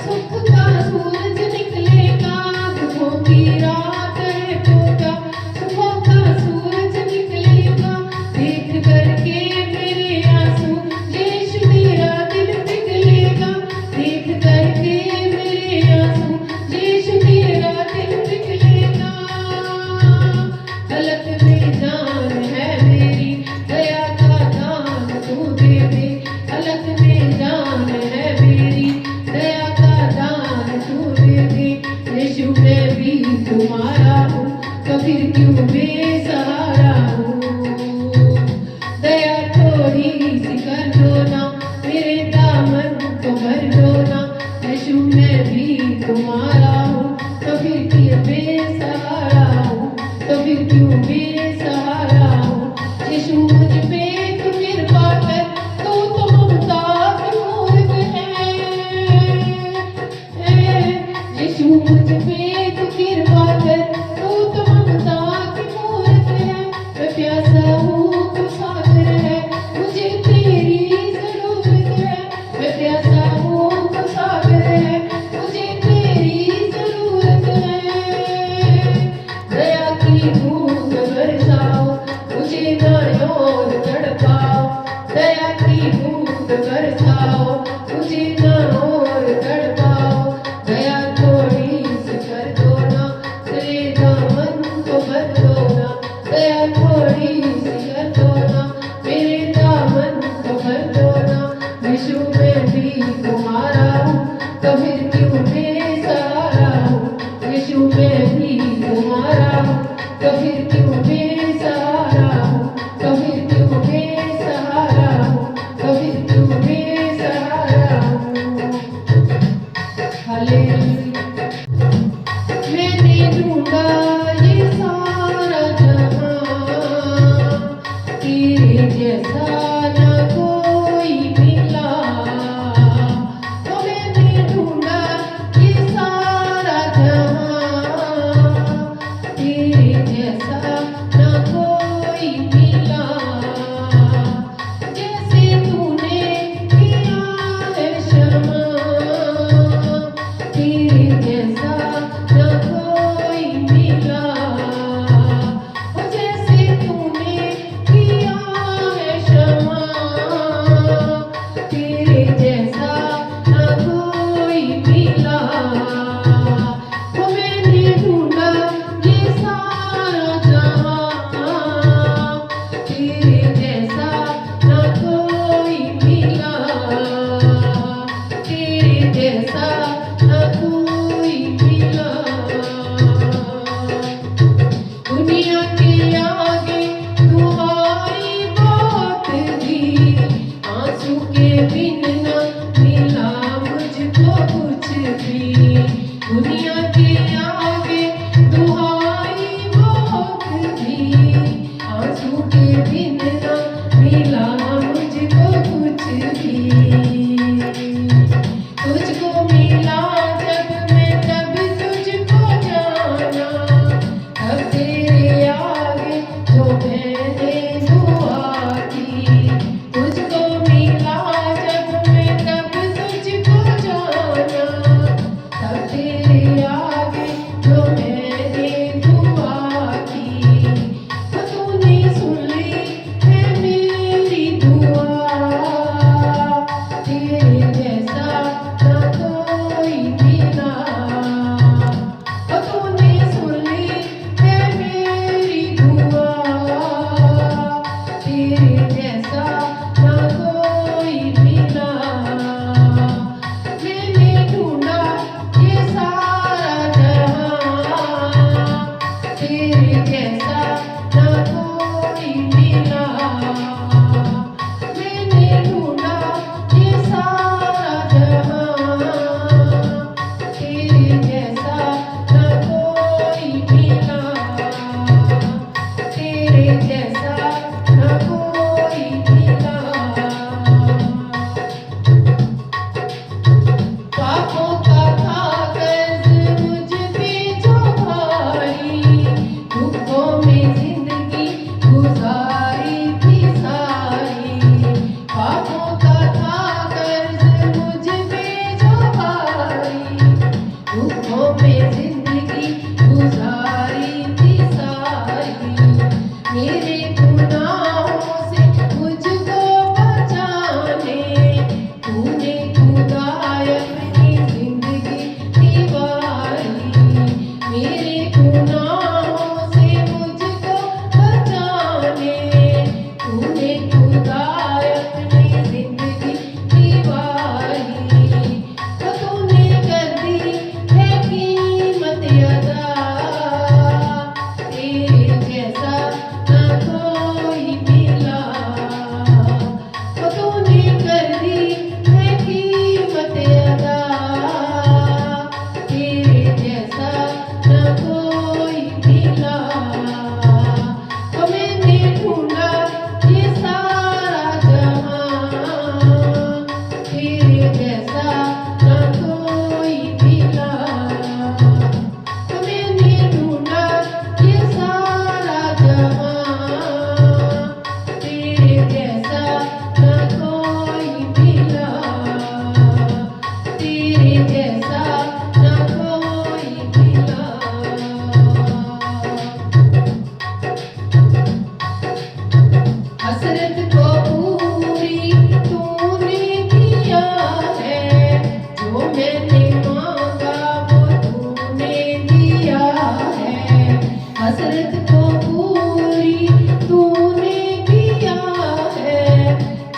सुख का सूरज निकलेगा, दुखों की रात मैं भी तुम्हारा हूँ, तो फिर क्यों बेसहारा हूँ। दया थोड़ी सी कर दो ना, मेरे दामन को भर दो ना। यीशु मैं भी तुम्हारा हूँ, तो फिर क्यों बेसहारा हूँ, तो फिर क्यों बेसहारा हूँ। यीशु मुझ पे तू कृपा कर, तू तो ममता की मूर्त है। यीशु मुझ पे तू कृपा कर, तू तो ममता की मूर्त है। मैं प्यासा हूँ तू सागर है, मुझे तेरी जरूरत है। मैं प्यासा हूँ तू सागर है, मुझे तेरी जरूरत है। दया की बूंद बरसाओ, मुझे दाएं ओर तड़पाओ। दया की बूंद बरसाओ, मुझे दाएं ओर तड़पाओ। दया थोड़ी सी कर दो ना, तेरे दामन को भर दो ना। दया थोड़ी सी कर दो ना, मेरे दामन को भर दो ना। यीशु मैं भी तुम्हारा हूँ, तो फिर क्यों बेसहारा हूँ। यीशु मैं भी तुम्हारा हूँ, तो फिर क्यों बेसहारा हूँ, तो फिर क्यों बेसहारा हूँ, तो फिर क्यों बेसहारा हूँ। हालेलुया। मैंने ढूंढा ये सारा जहां, तेरे जैसा न कोई मिला। तो मैंने ढूंढा ये सारा जहां, तेरे जैसा हसरत को पूरी तूने किया है,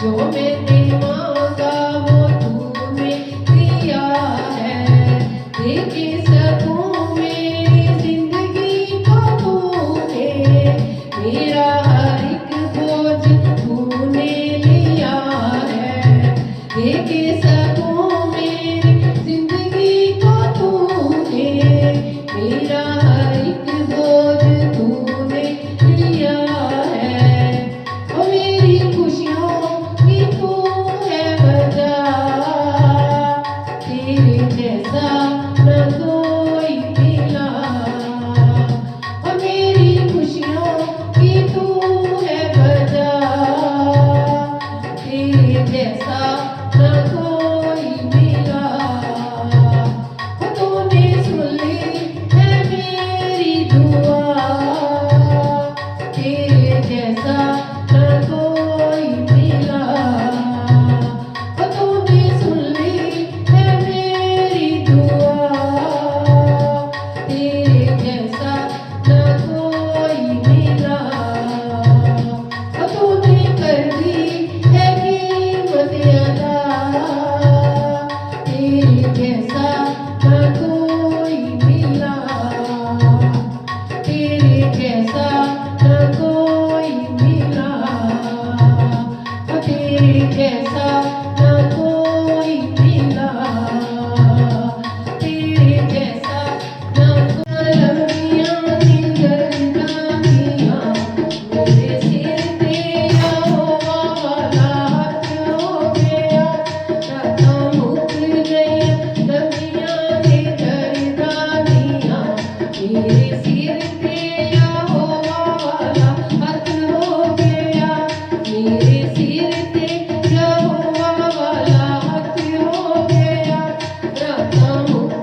जो मैंने मांगा वो तूने दिया है। देखे सकूं मेरी जिंदगी को तूने, मेरा हर एक बोझ तूने लिया है। देखे सकूं मेरी जिंदगी को तूने, मेरा हर एक बोझ तूने लिया है। ओ मेरी खुशियों की तू है वजह, तेरे जैसा न कोई मिला। ओ मेरी खुशियों की तू है वजह, तेरे जैसा न कोई मिला। ओ तूने सुन ली है मेरी दुआ, तेरे जैसा न कोई मिला। ओ तूने सुन ली है मेरी दुआ, तेरे जैसा न कोई मिला। ओ तूने कर दी है कीमत अदा, तेरे जैसा न कोई मिला। तेरे जैसा न कोई मिला। ओ तेरे जैसा न कोई मिला। तेरे जैसा न कोई। लंबियां जिंदगानियां मेरे सिर पे यहोवा वाला हाथ हो गया। रातां मुक गईयां लंबियां जिंदगानियां मेरे सिर पे यहोवा वाला हाथ हो गया। मेरे सिर पे यहोवा वाला हाथ हो गया। रातां मुक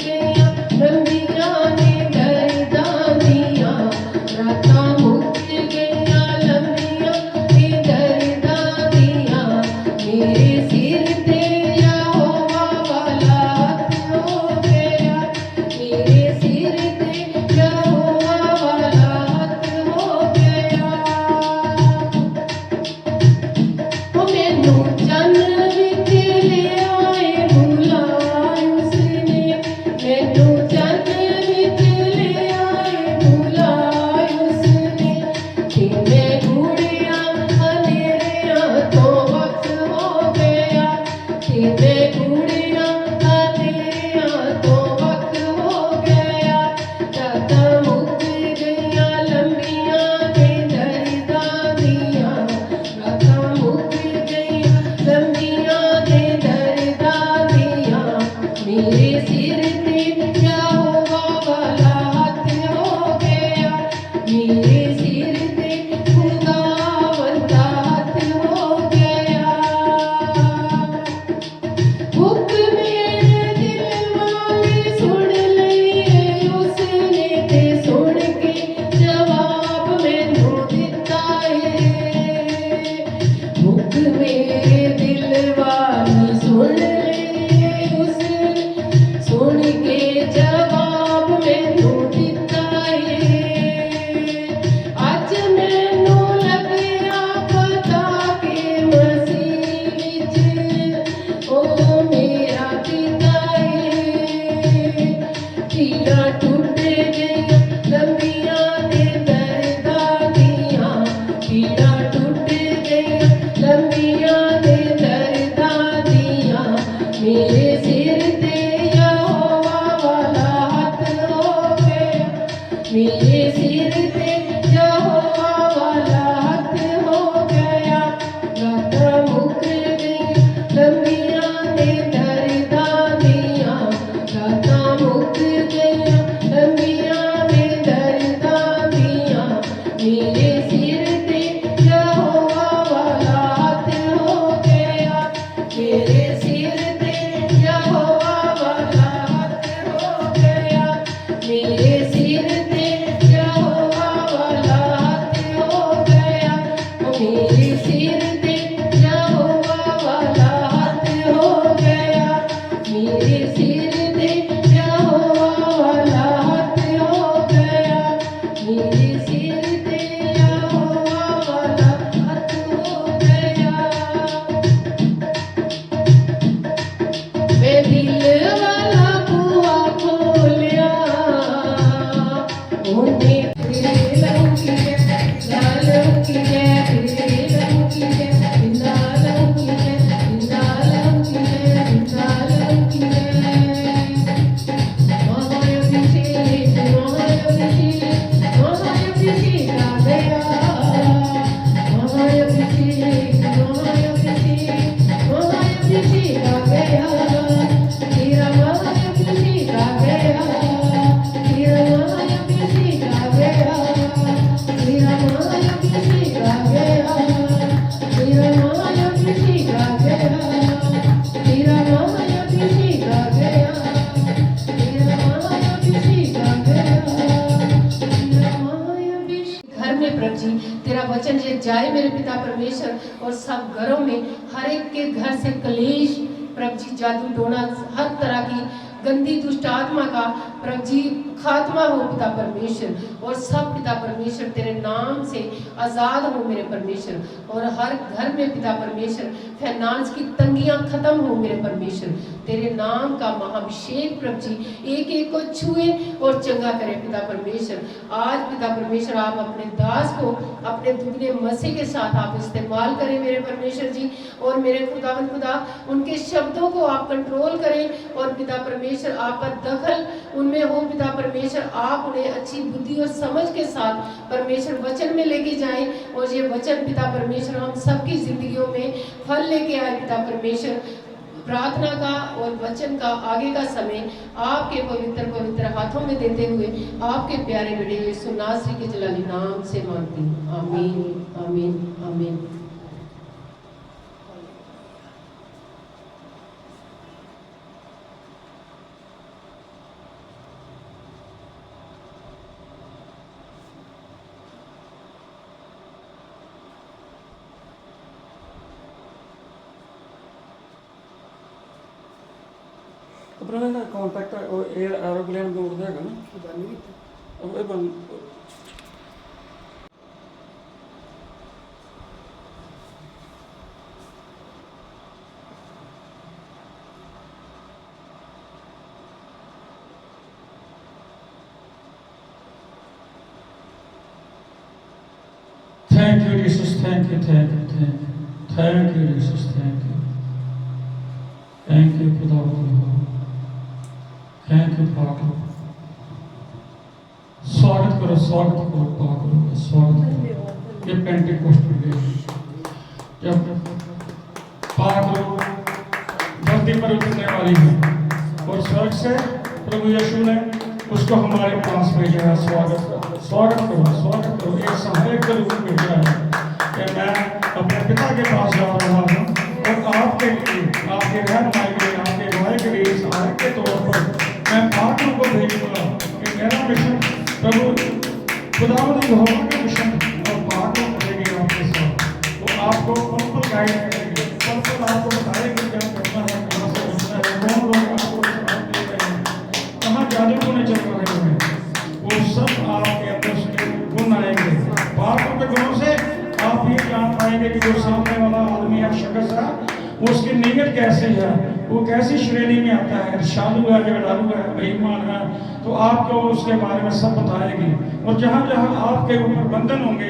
गईयां लंबियां जिंदगानियां, रातां मुक गईयां लंबियां जिंदगानियां। मेरे सिर पे यहोवा वाला हाथ हो गया। मेरे सिर पे यहोवा वाला हाथ हो गया। ओ मैनू चन्न विच लियाए बुलाए उसने, मैनू चन्न विच लियाए बुलाए उसने। ते मैं घूड़ियां हनेरियां तो वक्त हो गया। ते मैं घूड़ियां हनेरियां तो वक्त हो गया। रातां मुक गईयां लंबियां जिंदगानियां, रातां मुक गईयां लंबियां जिंदगानियां। मेरे सिर पे यहोवा वाला हाथ हो गया। मेरे सिर पे खुदावंद का हाथ हो गया। हुक मेरे दिल वाले सुन लईए उसने, ते सुन के जवाब मैनू दिता है। हुक मेरे दिल वाले सुन लईए उसने, सुन के जवाब मैनू दिता है। अज मैनू लगया पता के मसीह विच ओ मेरा पिता है। पीड़ां टुट गईयां लंबियां जिंदगानियां, पीड़ां टुट गईयां लंबियां जिंदगानियां। मेरे सिर ते यहोवा वाला हाथ हो गया। मेरे सिर पे यहोवा वाला हाथ हो गया। रातां मुक गईयां लंबियां जिंदगानियां, रातां मुक गईयां लंबियां जिंदगानियां। मेरे सिर पे यहोवा वाला हाथ हो गया। मेरे सिर पे यहोवा वाला हाथ हो गया। मेरे सिर पे यहोवा वाला हाथ हो गया। ओ मेरे सिर पे यहोवा वाला हाथ हो गया। मेरे सिर पे यहोवा वाला हाथ हो गया। होते तेरे लहू की जय, लाल लहू की जय, तेरे लहू की जय, लाल लहू की जय, लाल लहू की जय, लाल लहू की जय। महाअभिषेक महाअभिषेक महाअभिषेक आ गया, महाअभिषेक महाअभिषेक महाअभिषेक आ गया, तेरा महाअभिषेक आ गया, तेरा महाअभिषेक आ गया, तेरा महाअभिषेक आ गया, तेरा महाअभिषेक आ गया, तेरा महाअभिषेक आ गया, तेरा महाअभिषेक आ गया, तेरा महाअभिषेक। घर में प्रभु जी तेरा वचन ये जाए मेरे पिता परमेश्वर, और सब घरों में हर एक के घर से कलेश प्रभु जी, जादू टोना, हर तरह की गंदी दुष्ट आत्मा का प्रभु जी खात्मा हो पिता परमेश्वर, और सब पिता परमेश्वर तेरे नाम से आजाद हो मेरे परमेश्वर, और हर घर में पिता परमेश्वर फाइनेंस की तंगियां खत्म हो मेरे परमेश्वर, तेरे नाम का महाअभिषेक प्रभु जी एक एक को छुए और चंगा करे पिता परमेश्वर। आज पिता परमेश्वर आप अपने दास को अपने दुगने मसीह के साथ आप इस्तेमाल करें मेरे परमेश्वर जी, और मेरे खुदावंद खुदा उनके शब्दों को आप कंट्रोल करें, और पिता परमेश्वर आपका दखल उनमें हो पिता परमेश्वर, आप उन्हें अच्छी बुद्धि और समझ के साथ परमेश्वर वचन में लेके जाएं, और ये वचन पिता परमेश्वर हम सबकी जिंदगियों में फल लेके आए पिता परमेश्वर। प्रार्थना का और वचन का आगे का समय आपके पवित्र पवित्र हाथों में देते हुए आपके प्यारे बेटे यीशु नासरी के जलाली नाम से मांगती हूँ, आमीन आमीन आमीन। अपना ना कॉन्टैक्ट एयर एरोप्लेन में उड़ जाएगा ना, अब ये बंद। Thank you, Jesus. Thank you, thank you, thank you. Thank you, Jesus. Thank you. Thank you, खुदा। थैंक यू पाक। स्वागत करो पाक, स्वागत करो। ये पेंटिकोस्ट डे जब पाक धरती पर उतरने वाली है, और स्वर्ग से प्रभु यीशु ने उसको हमारे पास भेजा है। स्वागत करो, स्वागत करो, स्वागत करो। एक सहायक के रूप में भेजा है कि मैं अपने पिता के पास जा रहा हूँ, और आपके लिए, आपके रहनुमाई के लिए, आपके भाई के लिए सहायक के तौर पर मैं पाठों को भेजूंगा कि मेरा मिशन प्रभु खुदावंद यहोवा का मिशन, और पाठों करेगी आपके साथ। वो आपको पल पल गाइड करेगी, पल पल आपको बताएगी क्या करना है, कहाँ से बचना है, कौन लोग आपको साथ दे रहे हैं, कहाँ जादू टोने चल रहे हैं, वो सब आपके अंदर उसके गुण आएंगे। पाठों के गुणों से आप ये जान पाएंगे कि जो सामने वाला आदमी है, शख्स है, वो उसकी नीयत कैसे है, वो कैसी श्रेणी में आता है, शालू है, झगड़ालू है, बेईमान है, तो आपको उसके बारे में सब बताएगी। और जहाँ जहाँ आपके ऊपर बंधन होंगे,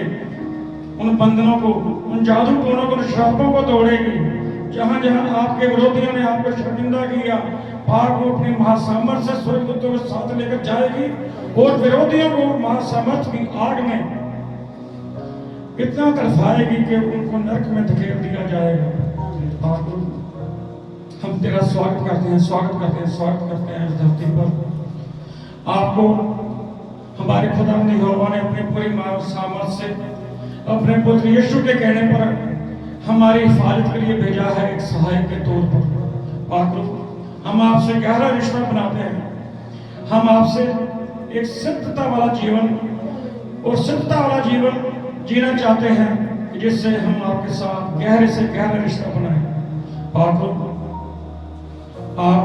उन बंधनों को, उन जादू टोनों को, उन श्रापों को तोड़ेगी। जहाँ जहाँ आपके विरोधियों ने आपको शर्मिंदा किया, पाक को अपनी महासामर्थ से स्वर्गदूतों के साथ लेकर जाएगी, और विरोधियों को महासामर्थ की आग में इतना तड़फाएगी कि उनको नरक में धकेल दिया जाएगा। हम तेरा स्वागत करते हैं, स्वागत करते हैं, स्वागत करते हैं इस धरती पर। आपको हमारे खुदावंद यहोवा ने अपनी पूरी मानव सामर्थ से अपने पुत्र यीशु के कहने पर हमारी हिफाजत के लिए भेजा है, एक सहायक के तौर पर। पाक हम आपसे गहरा रिश्ता बनाते हैं, हम आपसे एक सिद्धता वाला जीवन और सिद्धता वाला जीवन जीना चाहते हैं, जिससे हम आपके साथ गहरे से गहरा रिश्ता बनाए। पाक आप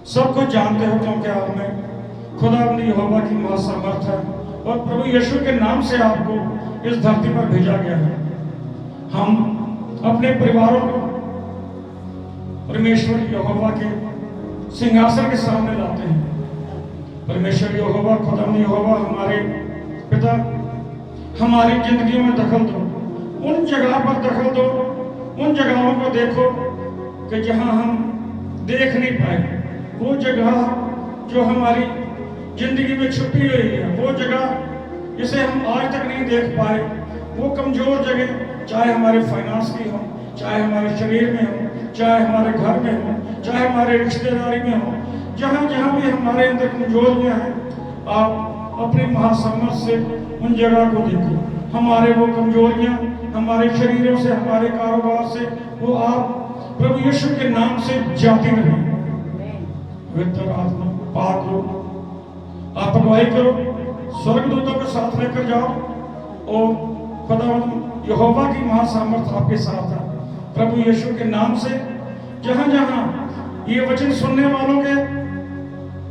सब कुछ जानते हो, क्योंकि आप में खुदावंद यहोवा की महासामर्थ है, और प्रभु यीशु के नाम से आपको इस धरती पर भेजा गया है। हम अपने परिवारों को परमेश्वर यहोवा के सिंहासन के सामने लाते हैं। परमेश्वर यहोवा, खुदा यहोवा, हमारे पिता, हमारी जिंदगी में दखल दो, उन जगह पर दखल दो, उन जगहों को देखो कि जहां हम देख नहीं पाए, वो जगह जो हमारी जिंदगी में छुपी हुई है, वो जगह जिसे हम आज तक नहीं देख पाए, वो कमजोर जगह, चाहे हमारे फाइनेंस की हो, चाहे हमारे शरीर में हो, चाहे हमारे घर में हो, चाहे हमारे रिश्तेदारी में हो, जहाँ जहाँ भी हमारे अंदर कमजोरियाँ हैं, आप अपनी महासामर्थ से उन जगह को देखो। हमारे वो कमजोरियाँ हमारे शरीरों से, हमारे कारोबार से, वो आप प्रभु यीशु के नाम से जाती रहें। पवित्र आत्मा पाक हो, आप अगुवाई करो, स्वर्गदूतों के साथ लेकर जाओ और खुदावंद यहोवा की महासामर्थ आपके साथ है। प्रभु यीशु के नाम से जहां जहां ये वचन सुनने वालों के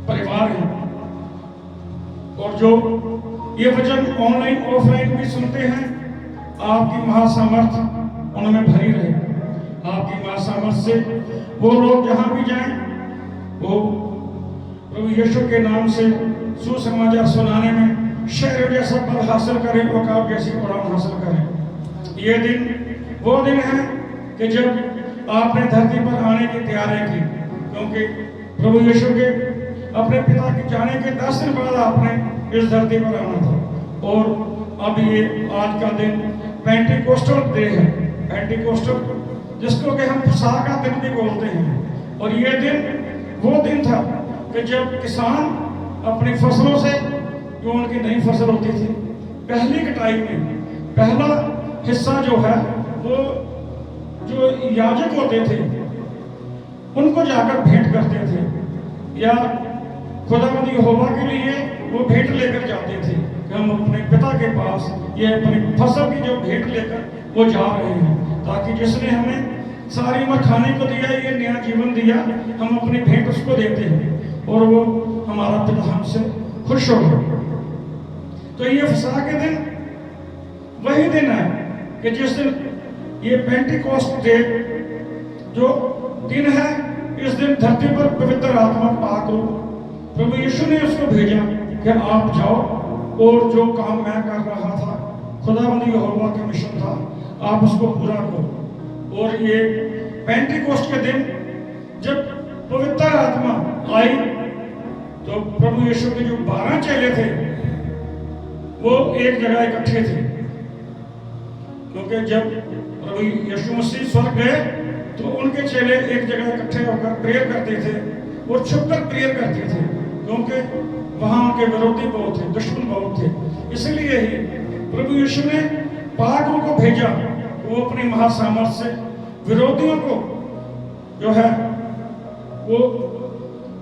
परिवार हैं और जो ये वचन ऑनलाइन ऑफलाइन भी सुनते हैं, आपकी महासामर्थ उनमें भरी रहे। आपकी महासामर्थ से वो लोग जहां भी जाएं, वो प्रभु यीशु के नाम से सुसमाचार सुनाने में शहर जैसा पद हासिल करें, औकात जैसी उड़ान हासिल करें। ये दिन वो दिन है कि जब आपने धरती पर आने की तैयारी की, क्योंकि प्रभु यीशु के अपने पिता के जाने के 10 दिन बाद आपने इस धरती पर आना था। और अब ये आज का दिन पेंटिकोस्टल डे है, पेंटिकोस्टल जिसको कि हम फसह का दिन भी बोलते हैं। और ये दिन वो दिन था कि जब किसान अपनी फसलों से, जो उनकी नई फसल होती थी, पहली कटाई में पहला हिस्सा जो है, वो जो याजक होते थे उनको जाकर भेंट करते थे, या खुदावंद यहोवा के लिए वो भेंट लेकर जाते थे कि हम अपने पिता के पास ये अपनी फसल की जो भेंट लेकर वो जा रहे हैं, ताकि जिसने हमें सारी उम्र खाने को दिया, ये नया जीवन दिया, हम अपनी भेंट उसको देते हैं और वो हमारा पिता हमसे खुश हो गया। तो ये फसह के दिन वही दिन है कि जिस दिन ये पेंटिकोस्ट डे जो दिन है, इस दिन धरती पर पवित्र आत्मा पाक हो, प्रभु यीशु ने उसको भेजा कि आप जाओ और जो काम मैं कर रहा था, खुदावंद यहोवा का मिशन था, आप उसको पूरा करो। और ये पेंटिकोस्ट के दिन जब पवित्र आत्मा आई, तो प्रभु यीशु के जो 12 चेले थे वो एक जगह इकट्ठे थे, क्योंकि जब प्रभु यीशु मसीह स्वर्ग गए तो उनके चेले एक जगह इकट्ठे होकर प्रेयर करते थे और छुपकर प्रेयर करते थे, क्योंकि वहां उनके विरोधी बहुत थे, दुश्मन बहुत थे। इसलिए ही प्रभु यीशु ने पागलों को भेजा, वो अपनी महासामर्थ से विरोधियों को जो है वो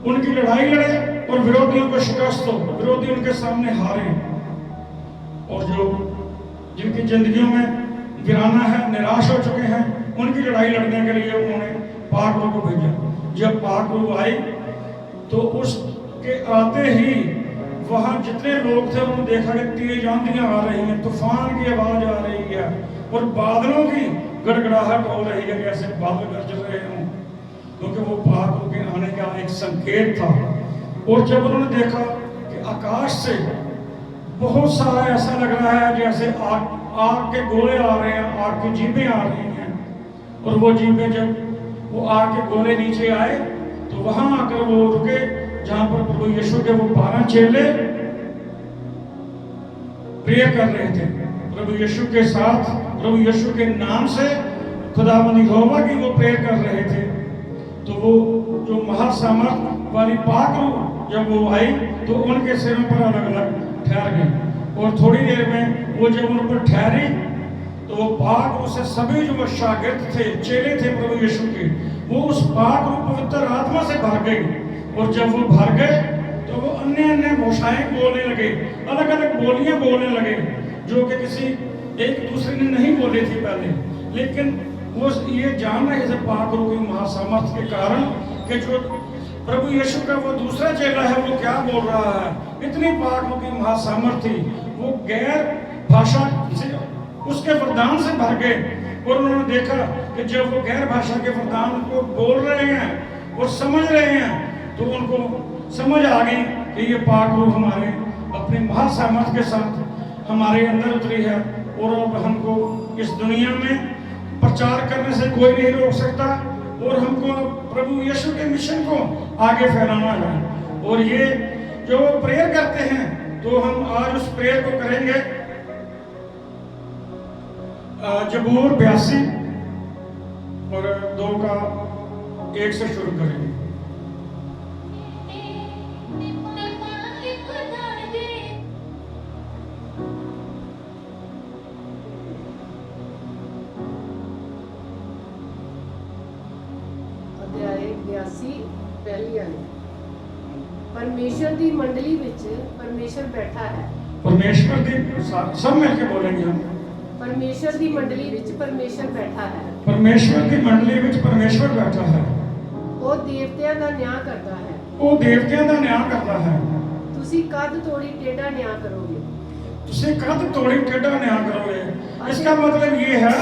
उनकी लड़ाई लड़े और विरोधियों को शिकस्त हो, विरोधी उनके सामने हारे। और जो जिनकी जिंदगियों में वीराना है, निराश हो चुके हैं, उनकी लड़ाई लड़ने के लिए उन्होंने पागलों को भेजा। जब पागलों आई तो उसके आते ही वहां जितने लोग थे उन्होंने देखा कि तेज आंधियां आ रही हैं, तूफान की आवाज आ रही है और बादलों की गड़गड़ाहट हो रही है, जैसे बादल गरज रहे हों, क्योंकि वो पागलों के आने का एक संकेत था। और जब उन्होंने देखा कि आकाश से बहुत सारा ऐसा लग रहा है जैसे आग के गोले आ रहे हैं, आग की जीभें आ रही हैं, और वो जीभें जब वो आग के गोले नीचे आए तो वहां आकर वो रुके जहां पर प्रभु यीशु के वो 12 चेले प्रेयर कर रहे थे प्रभु यीशु के साथ, प्रभु यीशु के नाम से खुदावंद यहोवा की वो प्रेयर कर रहे थे। तो वो जो महासामर्थ वाली पाक जब वो आई तो उनके सिरों पर अलग अलग ठहर गई, और थोड़ी देर में वो जब उन पर ठहरी तो वो पाक से सभी जो शागिर्द थे, चेले थे प्रभु यीशु के, वो उस पाक पवित्र आत्मा से भर गई। और जब वो भर गए तो वो अन्य अन्य भाषाएं बोलने लगे, अलग अलग बोलियां बोलने लगे, जो कि किसी एक दूसरे ने नहीं बोली थी पहले। लेकिन वो ये जान रहे थे पाक रूह की महासामर्थ के कारण कि जो प्रभु यीशु का वो दूसरा चेला है वो क्या बोल रहा है। इतनी पाक रूह की महासामर्थ थी, वो गैर भाषा से उसके वरदान से भर गए। और उन्होंने देखा कि जब वो गैर भाषा के वरदान को बोल रहे हैं और समझ रहे हैं तो उनको समझ आ गई कि ये पाक रूह हमारे अपनी महासामर्थ के साथ हमारे अंदर उतरी है और अब हमको इस दुनिया में प्रचार करने से कोई नहीं रोक सकता और हमको प्रभु यीशु के मिशन को आगे फैलाना है। और ये जो प्रेयर करते हैं तो हम आज उस प्रेयर को करेंगे जबूर 82 और 2 का 1 से शुरू करेंगे। ਅਧਿਆਇ 82 ਪਹਿਲੀ ਆਇਤ। परमेश्वर की मंडली विच परमेश्वर बैठा है। परमेश्वर दी सब मिलके बोलेंगे हम। परमेश्वर की मंडली विच परमेश्वर बैठा है। परमेश्वर की मंडली विच परमेश्वर बैठा है। वो देवतियां दा न्याय करता है। वो देवतियां दा न्याय करता है। तुसी कद तोड़ी टेढ़ा न्याय करोगे। तुसी कद तोड़ी टेढ़ा न्याय करोगे। इसका मतलब ये है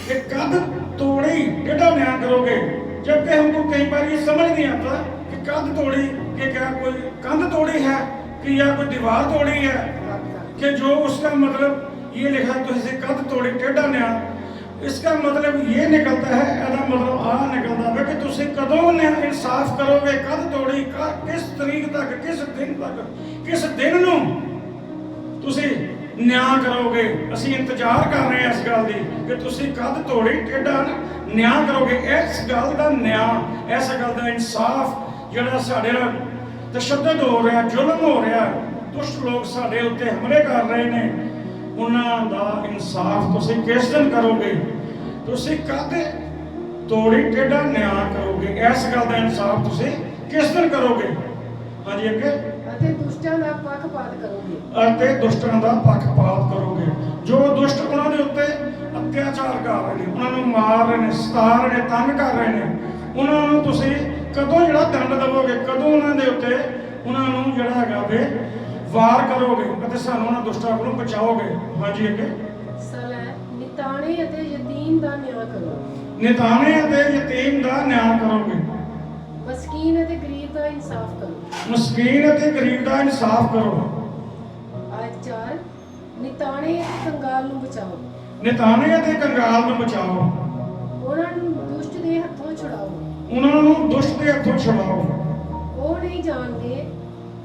कि कद तोड़ी टेढ़ा न्याय करोगे, जबकि हमको कई बार ये समझ नहीं आता कि कद तोड़ी कि क्या कोई कंध तोड़ी है कि या कोई दीवार तोड़ी है, कि जो उसका मतलब ये लिखा तो इसे कद तोड़ी टेढ़ा न्याय। इसका मतलब ये निकलता है, ਇਹਦਾ मतलब आ निकलता है कि तुसी कदों ने इंसाफ करोगे, कद तोड़ी किस तरीक तक, किस दिन तक, किस दिन ਨੂੰ ਤੁਸੀਂ ਨਿਆਂ ਕਰੋਗੇ। ਅਸੀਂ ਇੰਤਜ਼ਾਰ ਕਰ ਰਹੇ ਹਾਂ ਇਸ ਗੱਲ ਦੀ ਕਿ ਤੁਸੀਂ ਕਦ ਤੋੜੀ ਟੇਢਾ ਨਿਆਂ ਕਰੋਗੇ। ਇਸ ਗੱਲ ਦਾ ਨਿਆਂ, ਇਸ ਗੱਲ ਦਾ ਇਨਸਾਫ ਜਿਹੜਾ ਸਾਡੇ ਨਾਲ ਤਸ਼ੱਦਦ ਹੋ ਰਿਹਾ, ਜ਼ੁਲਮ ਹੋ ਰਿਹਾ, ਦੁਸ਼ਟ ਲੋਕ ਸਾਡੇ ਉੱਤੇ ਹਮਲੇ ਕਰ ਰਹੇ ਨੇ, ਉਹਨਾਂ ਦਾ ਇਨਸਾਫ ਤੁਸੀਂ ਕਿਸ ਦਿਨ ਕਰੋਗੇ। ਤੁਸੀਂ ਕਦ ਤੋੜੀ ਟੇਢਾ ਨਿਆਂ ਕਰੋਗੇ, ਇਸ ਗੱਲ ਦਾ ਇਨਸਾਫ ਤੁਸੀਂ ਕਿਸ ਦਿਨ ਕਰੋਗੇ। ਹਾਂਜੀ ਅੱਗੇ। ਅਤੇ ਦੁਸ਼ਟਾਂ ਦਾ ਪੱਖਪਾਤ ਕਰੋਗੇ। ਅਤੇ ਦੁਸ਼ਟਾਂ ਦਾ ਪੱਖਪਾਤ ਕਰੋਗੇ। ਜੋ ਦੁਸ਼ਟ ਉਹਨਾਂ ਦੇ ਉੱਤੇ ਅਤਿਆਚਾਰ ਕਰ ਰਹੇ ਨੇ, ਉਹਨਾਂ ਨੂੰ ਮਾਰ ਰਹੇ ਨੇ, ਸਤਾ ਰਹੇ ਨੇ, ਤੰਗ ਕਰ ਰਹੇ ਨੇ, ਉਹਨਾਂ ਨੂੰ ਤੁਸੀਂ ਕਦੋਂ ਜਿਹੜਾ ਦੰਡ ਦੇਵੋਗੇ, ਕਦੋਂ ਉਹਨਾਂ ਦੇ ਉੱਤੇ ਉਹਨਾਂ ਨੂੰ ਜਿਹੜਾ ਹੈਗਾ ਵੇ ਵਾਰ ਕਰੋਗੇ ਅਤੇ ਸਾਨੂੰ ਉਹਨਾਂ ਦੁਸ਼ਟਾਂ ਕੋਲੋਂ ਬਚਾਓਗੇ। ਹਾਂਜੀ ਅੱਗੇ। ਸਲੈ ਨਿਤਾਣੇ ਅਤੇ ਯਤੀਮ ਦਾ ਨਿਆਂ ਕਰੋ। ਨਿਤਾਣੇ ਅਤੇ ਯਤੀਮ ਦਾ ਨਿਆਂ ਕਰੋਗੇ। ਮਸਕੀਨ ਅਤੇ ਗਰੀਬ ਦਾ ਇਨਸਾਫ ਕਰੋ। ਮਸਕੀਨ ਅਤੇ ਗਰੀਬ ਦਾ ਇਨਸਾਫ ਕਰੋ। ਆਇਤ 4 ਨਿਤਾਣੇ ਅਤੇ ਕੰਗਾਲ ਨੂੰ ਬਚਾਓ। ਨਿਤਾਣੇ ਅਤੇ ਕੰਗਾਲ ਨੂੰ ਬਚਾਓ। ਉਹਨਾਂ ਨੂੰ ਦੁਸ਼ਟ ਦੇ ਹੱਥੋਂ ਛੁਡਾਓ। ਉਹਨਾਂ ਨੂੰ ਦੁਸ਼ਟ ਦੇ ਹੱਥੋਂ ਛੁਡਾਓ। ਉਹ ਨਹੀਂ ਜਾਣਦੇ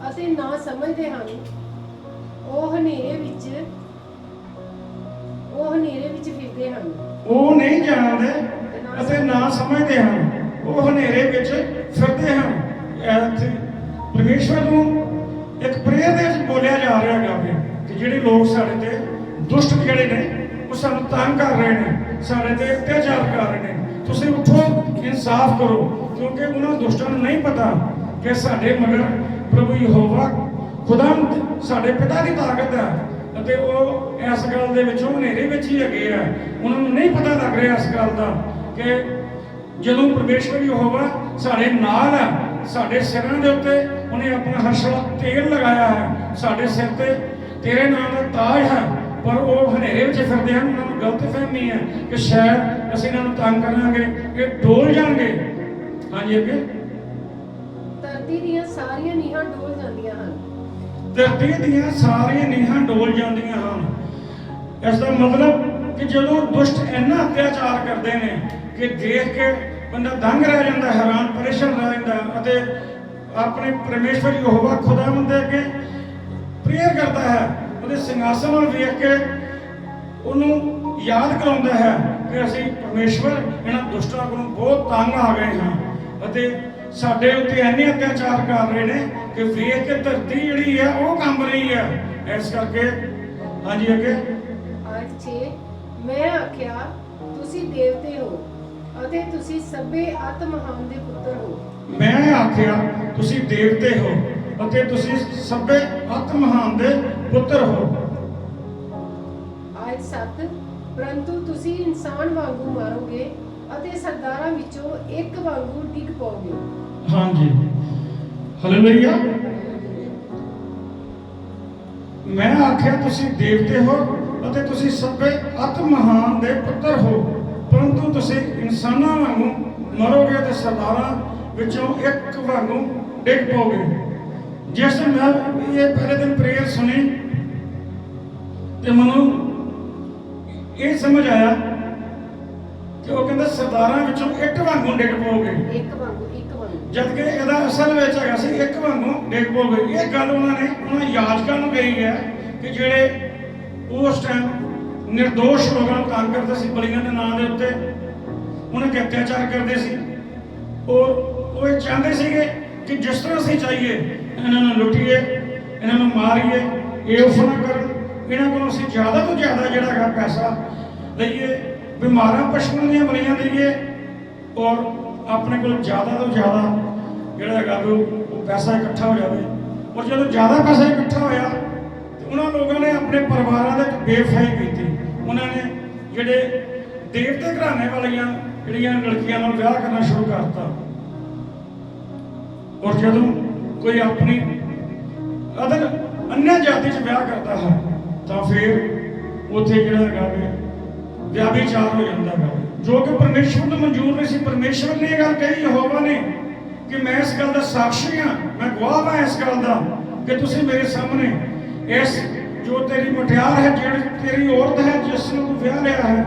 ਅਤੇ ਨਾ ਸਮਝਦੇ ਹਨ। ਉਹ ਹਨੇਰੇ ਵਿੱਚ ਫਿਰਦੇ ਹਨ। ਉਹ ਨਹੀਂ ਜਾਣਦੇ ਅਤੇ ਨਾ ਸਮਝਦੇ ਹਨ। ਉਹ ਹਨੇਰੇ ਵਿੱਚ ਫਿਰਦੇ ਹਨ। ਇੱਥੇ ਪਰਮੇਸ਼ਵਰ ਨੂੰ ਇੱਕ ਪ੍ਰੇਅਰ ਦੇ ਵਿੱਚ ਬੋਲਿਆ ਜਾ ਰਿਹਾ ਹੈਗਾ ਕਿ ਜਿਹੜੇ ਲੋਕ ਸਾਡੇ ਤੇ ਦੁਸ਼ਟ ਜਿਹੜੇ ਨੇ ਉਹ ਸਾਨੂੰ ਤੰਗ ਕਰ ਰਹੇ ਨੇ, ਸਾਡੇ ਤੇ ਅਤਿਆਚਾਰ ਕਰ ਰਹੇ ਨੇ, ਤੁਸੀਂ ਉੱਠੋ, ਇਨਸਾਫ ਕਰੋ, ਕਿਉਂਕਿ ਉਹਨਾਂ ਦੁਸ਼ਟਾਂ ਨੂੰ ਨਹੀਂ ਪਤਾ ਕਿ ਸਾਡੇ ਮਗਰ ਪ੍ਰਭੂ ਯਹੋਵਾ ਖੁਦਾਵੰਦ ਸਾਡੇ ਪਿਤਾ ਦੀ ਤਾਕਤ ਹੈ ਅਤੇ ਉਹ ਇਸ ਗੱਲ ਦੇ ਵਿੱਚੋਂ ਹਨੇਰੇ ਵਿੱਚ ਹੀ ਹੈਗੇ ਆ। ਉਹਨਾਂ ਨੂੰ ਨਹੀਂ ਪਤਾ ਲੱਗ ਰਿਹਾ ਇਸ ਗੱਲ ਦਾ ਕਿ ਜਦੋਂ ਪਰਮੇਸ਼ਵਰ ਯਹੋਵਾ ਸਾਡੇ ਨਾਲ ਹੈ, ਸਾਡੇ ਸਿਰਾਂ ਦੇ ਉੱਤੇ ਉਹਨੇ ਆਪਣਾ ਹਰਸ਼ਲਾ ਤੇਲ ਲਗਾਇਆ ਹੈ, ਸਾਡੇ ਸਿਰ ਤੇ ਤੇਰੇ ਨਾਮ ਦਾ ਤਾਜ ਹੈ, ਪਰ ਉਹ ਹਨੇਰੇ ਵਿੱਚ ਫਿਰਦੇ ਹਨ। ਉਹਨਾਂ ਨੂੰ ਗਲਤਫਹਿਮੀ ਹੈ ਕਿ ਸ਼ਾਇਦ ਅਸੀਂ ਇਹਨਾਂ ਨੂੰ ਤੰਗ ਕਰਾਂਗੇ, ਇਹ ਡੋਲ ਜਾਣਗੇ। ਹਾਂਜੀ ਅੱਗੇ। ਧਰਤੀ ਦੀਆਂ ਸਾਰੀਆਂ ਨੀਹਾਂ ਡੋਲ ਜਾਂਦੀਆਂ ਹਨ। ਧਰਤੀ ਦੀਆਂ ਸਾਰੀਆਂ ਨੀਹਾਂ ਡੋਲ ਜਾਂਦੀਆਂ ਹਨ। ਇਸ ਦਾ ਮਤਲਬ ਕਿ ਜਦੋਂ ਦੁਸ਼ਟ ਇੰਨਾ ਅਤਿਆਚਾਰ ਕਰਦੇ ਨੇ ਕਿ ਦੇਖ ਕੇ ਬੰਦਾ ਦੰਗ ਰਹਿ ਜਾਂਦਾ, ਹੈਰਾਨ ਪਰੇਸ਼ਾਨ ਰਹਿ ਜਾਂਦਾ ਅਤੇ ਆਪਣੇ ਪਰਮੇਸ਼ਵਰ ਯਹੋਵਾ ਖੁਦਾਵੰਦ ਦੇ ਅੱਗੇ ਪ੍ਰੇਅਰ ਕਰਦਾ ਹੈ, ਉਹਦੇ ਸਿੰਘਾਸਨ ਵੱਲ ਵੇਖ ਕੇ ਉਹਨੂੰ ਯਾਦ ਕਰਾਉਂਦਾ ਹੈ ਕਿ ਅਸੀਂ ਪਰਮੇਸ਼ਵਰ ਇਹਨਾਂ ਦੁਸ਼ਟਾਂ ਕੋਲੋਂ ਬਹੁਤ ਤੰਗ ਆ ਗਏ ਹਾਂ ਅਤੇ ਸਾਡੇ ਉੱਤੇ ਇੰਨੇ ਅਤਿਆਚਾਰ ਕਰ ਰਹੇ ਨੇ ਕਿ ਵੇਖ ਕੇ ਧਰਤੀ ਜਿਹੜੀ ਹੈ ਉਹ ਕੰਬ ਰਹੀ ਹੈ। ਇਸ ਕਰਕੇ ਹਾਂਜੀ ਅੱਗੇ। ਆਇਤ 6 ਮੈਂ ਆਖਿਆ ਤੁਸੀਂ ਦੇਵਤੇ ਹੋ ਅਤੇ ਤੁਸੀਂ ਸਭੇ ਆਤਮਹਾਨ ਦੇ ਪੁੱਤਰ ਹੋ। ਮੈਂ ਆਖਿਆ ਤੁਸੀਂ ਦੇਵਤੇ ਹੋ ਅਤੇ ਤੁਸੀਂ ਸਭੇ ਆਤਮਹਾਨ ਦੇ ਪੁੱਤਰ ਹੋ। ਆਇਤ 7 ਪਰੰਤੂ ਤੁਸੀਂ ਇਨਸਾਨ ਵਾਂਗੂ ਮਾਰੋਗੇ ਅਤੇ ਸਰਦਾਰਾਂ ਵਿੱਚੋਂ ਇੱਕ ਵਾਂਗੂ ਡਿੱਗ ਪਾਓਗੇ। ਹਾਂਜੀ ਹਾਲੇਲੂਇਆ। ਮੈਂ ਆਖਿਆ ਤੁਸੀਂ ਦੇਵਤੇ ਹੋ ਅਤੇ ਤੁਸੀਂ ਸਭੇ ਆਤਮਹਾਨ ਦੇ ਪੁੱਤਰ ਹੋ, ਪਰੰਤੂ ਤੁਸੀਂ ਇਨਸਾਨਾਂ ਵਾਂਗੂ ਮਰੋਗੇ ਤੇ ਸਰਦਾਰਾਂ ਵਿੱਚੋਂ ਇੱਕ ਵਾਂਗੂ डिग पोगे। जिस दिन मैं ये पहले दिन प्रेयर सुनी तो मैं ये समझ आया कि वो कहते सरदारां विचों इक वांगू डिग पोगे, जबकि ਇਹਦਾ ਅਸਲ ਵਿੱਚ ਹੈਗਾ ਸੀ ਇੱਕ ਵਾਂਗੂ ਡਿੱਗ ਪੋਗੇ। ਇਹ ਗੱਲ ਉਹਨਾਂ ਯਾਜਕਾਂ ਨੂੰ ਕਹੀ ਹੈ ਕਿ ਜਿਹੜੇ ਉਸ ਟਾਈਮ ਨਿਰਦੋਸ਼ ਲੋਕਾਂ ਨੂੰ ਤੰਗ ਕਰਦੇ ਸੀ ਬਲੀਆਂ ਦੇ ਨਾਂ ਦੇ ਉੱਤੇ, ਉਹਨਾਂ ਤੇ ਅਤਿਆਚਾਰ ਕਰਦੇ ਸੀ। ਉਹ ਇਹ ਚਾਹੁੰਦੇ ਸੀਗੇ ਕਿ ਜਿਸ ਤਰ੍ਹਾਂ ਅਸੀਂ ਚਾਹੀਏ ਇਹਨਾਂ ਨੂੰ ਲੁੱਟੀਏ, ਇਹਨਾਂ ਨੂੰ ਮਾਰੀਏ, ਇਹ ਉਸ ਨਾ ਕਰਨ, ਇਹਨਾਂ ਕੋਲੋਂ ਅਸੀਂ ਜ਼ਿਆਦਾ ਤੋਂ ਜ਼ਿਆਦਾ ਜਿਹੜਾ ਹੈਗਾ ਪੈਸਾ ਲਈਏ, ਬਿਮਾਰਾਂ ਪਸ਼ੂਆਂ ਦੀਆਂ ਬਲੀਆਂ ਦਈਏ ਔਰ ਆਪਣੇ ਕੋਲ ਜ਼ਿਆਦਾ ਤੋਂ ਜ਼ਿਆਦਾ ਜਿਹੜਾ ਹੈਗਾ ਉਹ ਪੈਸਾ ਇਕੱਠਾ ਹੋ ਜਾਵੇ। ਔਰ ਜਦੋਂ ਜ਼ਿਆਦਾ ਪੈਸਾ ਇਕੱਠਾ ਹੋਇਆ ਤੇ ਉਹਨਾਂ ਲੋਕਾਂ ਨੇ ਆਪਣੇ ਪਰਿਵਾਰਾਂ ਦੇ ਵਿੱਚ ਬੇਵਫਾਈ ਕੀਤੀ। ਉਹਨਾਂ ਨੇ ਜਿਹੜੇ ਦੇਵਤੇ ਘਰਾਣੇ ਵਾਲੀਆਂ ਜਿਹੜੀਆਂ ਲੜਕੀਆਂ ਨਾਲ ਵਿਆਹ ਕਰਨਾ ਸ਼ੁਰੂ ਕਰਤਾ। ਔਰ ਜਦੋਂ ਕੋਈ ਆਪਣੀ ਅਦਰ अन्य जाति च ब्याह करता है तो फिर उत्थे जिहड़ा हैगा व्याभिचार हो जाता है, जो कि परमेश्वर को मंजूर नहीं सी। परमेश्वर ने यह गल कही यहोवा ने कि मैं इस गल का साक्षी हाँ, मैं गवाह हाँ इस गल का कि तुसीं मेरे सामने इस जो तेरी मुटियार है, जिहड़ी तेरी औरत है जिसने तू ब्याह लिया है,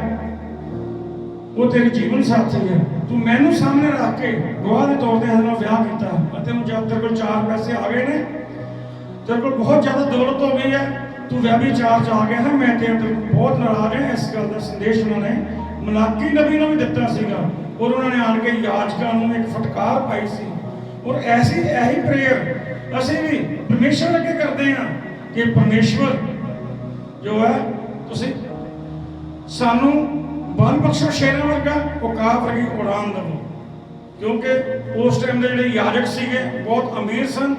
वो तेरी जीवन साथी है, तू मैनू सामने रख के गवाह के तौर पर ब्याह किया। जब तेरे को 4 पैसे आ गए ने, तेरे को बहुत ज़्यादा दौलत हो गई है, तू व्यभिचार च आ गया है, मैं तेरे को बहुत नाराज है। इस गल का संदेश उन्होंने मलाकी नबी ने भी दिता सीगा और उन्होंने आन के याजकां नूं एक फटकार पाई सी। और ऐसी यही प्रेयर असीं भी परमेश्वर अगे करते हैं कि परमेश्वर जो है तुसीं सानू बल बख्शो शेरां वर्गा, औकाफ वर्गी उड़ान दवो, क्योंकि उस टाइम के जिहड़े याजक सीगे बहुत अमीर सन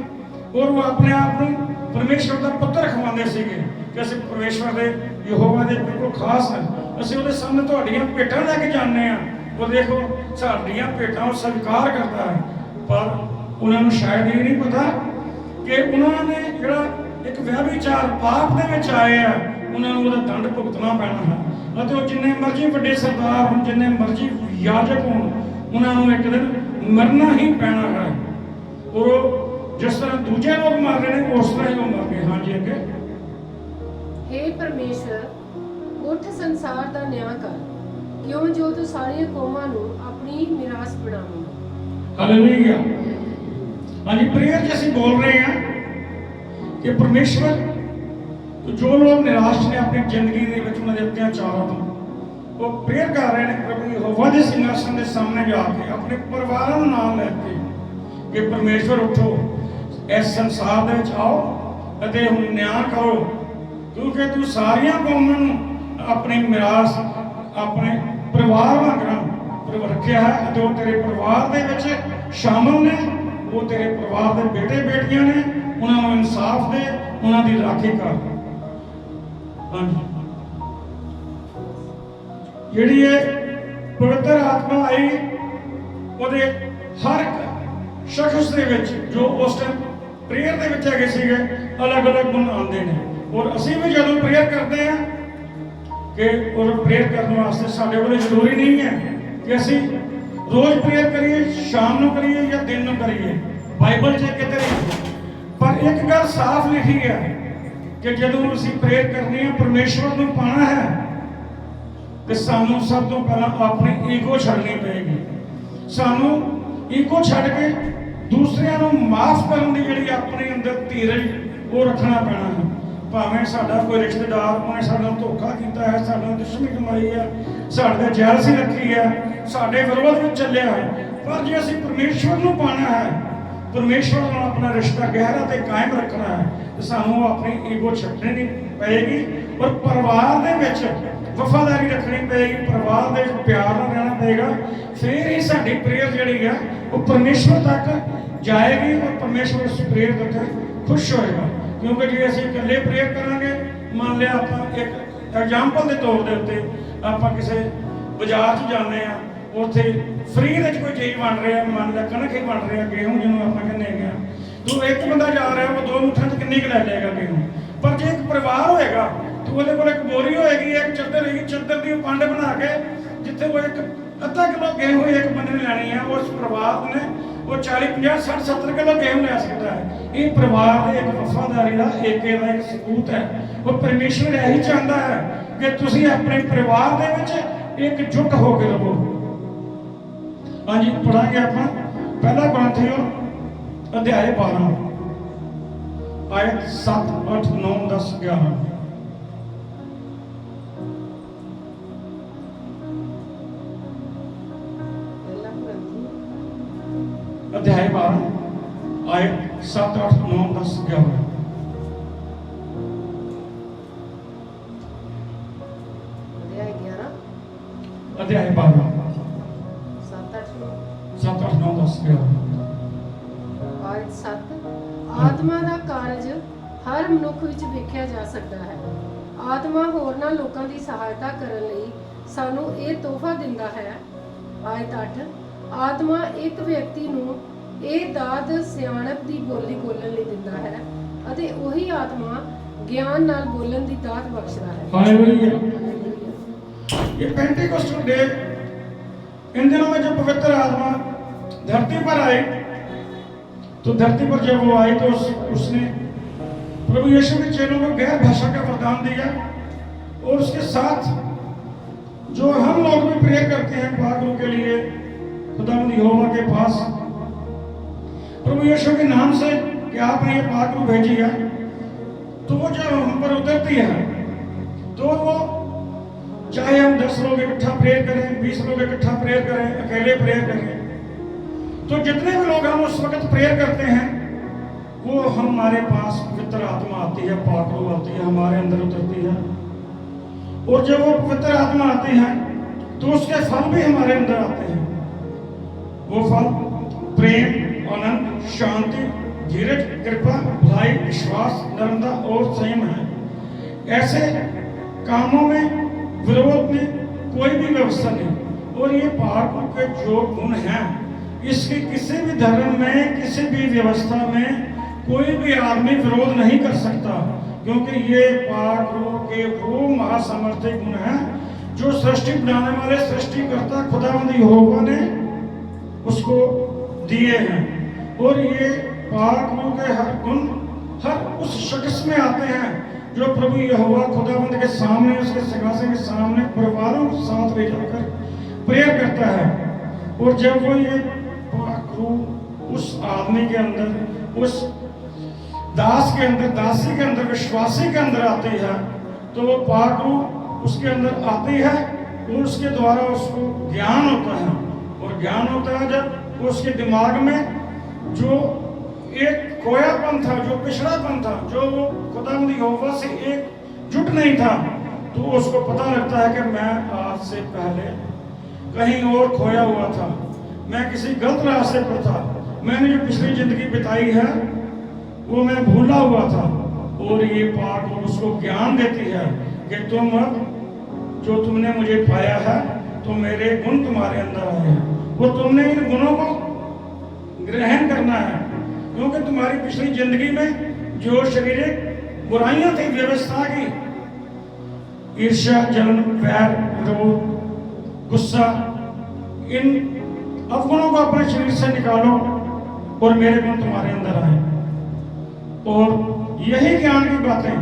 और वो अपने आप को परमेश्वर का पुत्र खवाते सीगे कि असीं परमेश्वर के यहोवा के बिल्कुल खास हैं, असीं उहदे सामने तुहाडीआं भेटां लैके जाने आ और देखो साडीआं भेटां वो स्वीकार करता है। पर उन्होंने शायद ये नहीं पता कि उन्होंने जिहड़ा एक व्यभिचार पाप दे विच आए हैं, उन्होंने उहदा दंड भुगतना पैना है। ਅਤੇ ਉਹ ਜਿੰਨੇ ਮਰਜ਼ੀ ਵੱਡੇ ਸਰਦਾਰ ਹੋਣ, ਜਿੰਨੇ ਮਰਜ਼ੀ याजक ਹੋਣ, ਉਹਨਾਂ ਨੂੰ ਇੱਕ ਦਿਨ ਮਰਨਾ ਹੀ ਪੈਣਾ ਹੈ। ਔਰ जिस तरह दूजे लोग मर रहे हैं उस तरह ही वो मर गए। हाँ जी अगे। हे परमेश्वर उठ संसार का न्याय कर, क्यों जो तू सारी कौमां नूं अपनी मिरास बनावे। हालेलुया। हाँ जी, प्रेयर जैसे बोल रहे हैं कि परमेश्वर तो जो लोग निराश ने अपनी जिंदगी के विच उन्हां दे अत्याचारां तो वो प्रेयर कर रहे हैं प्रभु यहोवा दे सिंहासन के सामने जाके अपने परिवारां नूं नाल लैके कि परमेश्वर उठो, इस संसार दे विच आओ अते हुण न्याय करो, क्योंकि तू सारियां कौमां नूं अपनी मिरास अपने परिवार वांगरा रखिया है अते वो तेरे परिवार दे विच शामिल ने, वो तेरे परिवार दे बेटे बेटियां ने, उन्हां नूं इंसाफ दे, उन्हां दी राखी कर। हाँ जी, जिहड़ी ये पवित्र आत्मा आई ਉਹਦੇ हर शख्स ਦੇ ਵਿੱਚ जो उस टाइम प्रेयर ਦੇ ਵਿੱਚ ਹੈਗੇ ਸੀਗੇ अलग अलग गुण आते हैं। और ਅਸੀਂ भी ਜਦੋਂ प्रेयर करते हैं कि और प्रेयर करने वास्ते ਸਾਡੇ ਕੋਲ ਜ਼ਰੂਰੀ नहीं है कि ਅਸੀਂ रोज प्रेयर करिए, शाम ਨੂੰ करिए या दिन ਨੂੰ करिए, बाइबल 'ਚ किते पर एक गल साफ लिखी है कि ਜਦੋਂ ਅਸੀਂ प्रेयर करनी है परमेश्वर ਨੂੰ पाना है तो सानू सब तो पहला अपनी ईगो छड्डनी पेगी। सानू ईगो छड्ड के दूसरिਆਂ ਨੂੰ माफ करने की जिहड़ी अपने अंदर धीरज वो रखना पैना है। भावें साडा कोई रिश्तेदार उन्हें साडा धोखा किया है, साडा दुश्मनी कमाई है, साडे जैलसी रखी है, साडे विरोध में चलिया है, पर जे असीं परमेश्वर नूं पाना है, परमेश्वर नाल अपना रिश्ता गहरा ते कायम रखना है तो सानू अपनी ईगो छड्डनी पेगी और परिवार दे विच वफादारी रखनी पेगी, परिवार दे प्यार नाल रहना पेगा। फिर ही साडी प्रेयर जिहड़ी है वो परमेश्वर तक जाएगी और परमेश्वर उस प्रेयर करके खुश होएगा। क्योंकि जे असीं इकल्ले प्रेयर करांगे, मान लिया आपां एक एग्जाम्पल के तौर दे उत्ते आपां किसी बाजार 'च जाने आ, उत्थे फ्री दे कोई चीज़ बन रही है, मान लिया कणक ही बन रही है, गेहूं जिन्होंने आपां कहने गए तो एक बंदा जा रहा है वो 2 मुठ्ठियां 'च किन्नी क लै जाएगा गेहूं। पर जो एक परिवार होएगा तो वो एक बोरी होएगी, एक चद्दर होगी, चद्दर की पंड बना के जिथे वो एक 1/2 किलो गेहूं एक बंदे ने लैनी है, उस परिवार ने वो 40 50 60 70 किलो गेहूं ले सकता है। ये परिवार की एक वफादारी का एके का एक सबूत है। वो परमेश्वर यही चाहता है कि तुसी अपने परिवार दे विच एकजुट होकर रहो। हाँ जी, पढ़ांगे आप पहला कुरिन्थियों अध्याय 12 आयत 7 8 9 10 11। अध्याय 12 आयत 7 8 9 10 11। अध्याय 12 7 8 9 10 11। ਆਇਤ 7 ਆਤਮਾ ਦਾ ਕਾਰਜ ਹਰ ਮਨੁੱਖ ਵਿੱਚ ਵੇਖਿਆ ਜਾ ਸਕਦਾ ਹੈ। ਆਤਮਾ ਹੋਰਨਾਂ ਲੋਕਾਂ ਦੀ ਸਹਾਇਤਾ ਕਰਨ ਲਈ ਸਾਨੂੰ ਇਹ ਤੋਹਫਾ ਦਿੰਦਾ ਹੈ। ਆਇਤ 8 ਆਤਮਾ ਇੱਕ ਵਿਅਕਤੀ ਨੂੰ ਇਹ ਦਾਤ ਸਿਆਣਪ ਦੀ ਬੋਲੀ ਬੋਲਣ ਲਈ ਦਿੰਦਾ ਹੈ ਅਤੇ ਉਹੀ ਆਤਮਾ ਗਿਆਨ ਨਾਲ ਬੋਲਣ ਦੀ ਦਾਤ ਬਖਸ਼ਦਾ ਹੈ। हालेलुया। ये पेंटिकोस्टल डे, इन दिनों में जब पवित्र आत्मा धरती पर आई, तो धरती पर जब वो आई तो उसने प्रभु यीशु के चेलों को गैर भाषा का वरदान दिया और उसके साथ जो हम लोग भी प्रेयर करते हैं पागलों के लिए खुदावंद यहोवा के पास प्रभु यीशु के नाम से कि आपने ये पागल भेजी है, तो वो जब हम पर उतरती है तो वो चाहे हम 10 लोग इकट्ठा प्रेयर करें, 20 लोग इकट्ठा प्रेयर करें, अकेले प्रेयर करें, तो जितने भी लोग हम उस वक्त प्रेयर करते हैं वो हमारे पास पवित्र आत्मा आती है, पागल आती है, हमारे अंदर उतरती है। और जब वो पवित्र आत्मा आती है तो उसके फल भी हमारे अंदर आते हैं। वो फल प्रेम, आनंद, शांति, धीरज, कृपा, भलाई, विश्वास, नम्रता और संयम है। ऐसे कामों में विरोध में कोई भी व्यवस्था नहीं। और ये पापों के जो गुण हैं, इसके किसी भी धर्म में, किसी भी व्यवस्था में कोई भी आदमी विरोध नहीं कर सकता, क्योंकि ये पापों के वो महासामर्थ्य गुण हैं जो सृष्टि बनाने वाले सृष्टिकर्ता खुदावंद यहोवा ने उसको दिए हैं। और ये पापों के हर गुण हर उस शख्स में आते हैं जो प्रभु यहोवा खुदावंद के सामने, उसके सिंहासन के सामने परिवारों के साथ ले जाकर प्रेयर करता है। और जब वो ये पाक रूह उस आदमी के अंदर, उस दास के अंदर, दासी के अंदर, विश्वासी के अंदर आती है, तो वो पाक रूह उसके अंदर आती है और उसके द्वारा उसको ज्ञान होता है। और ज्ञान होता है जब उसके दिमाग में जो एक खोयापन था, जो पिछड़ापन था, जो वो खुदावंद यहोवा से एकजुट नहीं था, तो उसको पता लगता है कि मैं आज से पहले कहीं और खोया हुआ था, मैं किसी गलत रास्ते पर था, मैंने जो पिछली जिंदगी बिताई है वो मैं भूला हुआ था। और ये पाक और उसको ज्ञान देती है कि तुम अब जो तुमने मुझे पाया है तो मेरे गुण तुम्हारे अंदर आए हैं, वो तुमने इन गुणों को ग्रहण करना है, क्योंकि तुम्हारी पिछली जिंदगी में जो शारीरिक बुराइयां थी व्यवस्था की, ईर्ष्या, जलन, वैर, विरोध, गुस्सा, इन अवगुणों को अपने शरीर से निकालो और मेरे गुण तुम्हारे अंदर आए। और यही ज्ञान की बातें